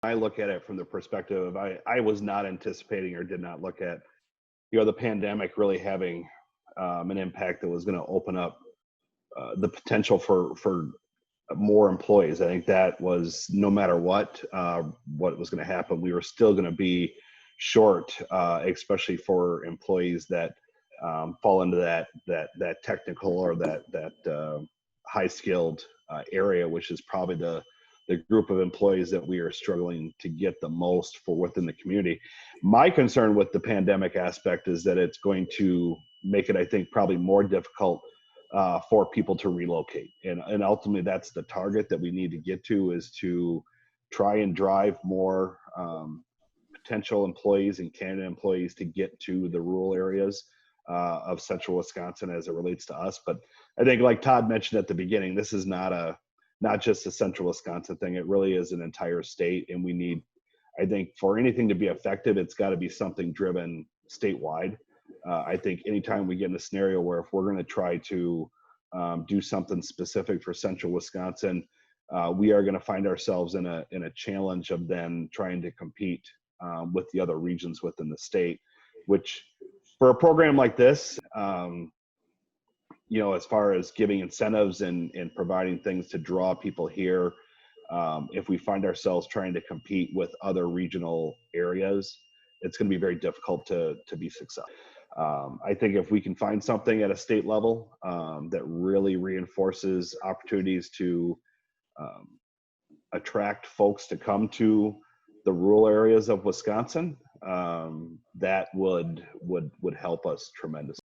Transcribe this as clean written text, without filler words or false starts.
I look at it from the perspective of I was not anticipating or did not look at, the pandemic really having an impact that was going to open up the potential for more employees. I think that was no matter what was going to happen, we were still going to be short, especially for employees that fall into that technical or that high skilled area, which is probably the group of employees that we are struggling to get the most for within the community. My concern with the pandemic aspect is that it's going to make it, I think, probably more difficult for people to relocate. And ultimately that's the target that we need to get to, is to try and drive more potential employees and candidate employees to get to the rural areas of central Wisconsin as it relates to us. But I think, like Todd mentioned at the beginning, this is not just a central Wisconsin thing. It really is an entire state. And we need, I think, for anything to be effective, it's got to be something driven statewide. I think anytime we get in a scenario where if we're going to try to do something specific for central Wisconsin, we are going to find ourselves in a challenge of then trying to compete with the other regions within the state, which for a program like this, as far as giving incentives and providing things to draw people here, if we find ourselves trying to compete with other regional areas, it's going to be very difficult to be successful. I think if we can find something at a state level that really reinforces opportunities to attract folks to come to the rural areas of Wisconsin, that would help us tremendously.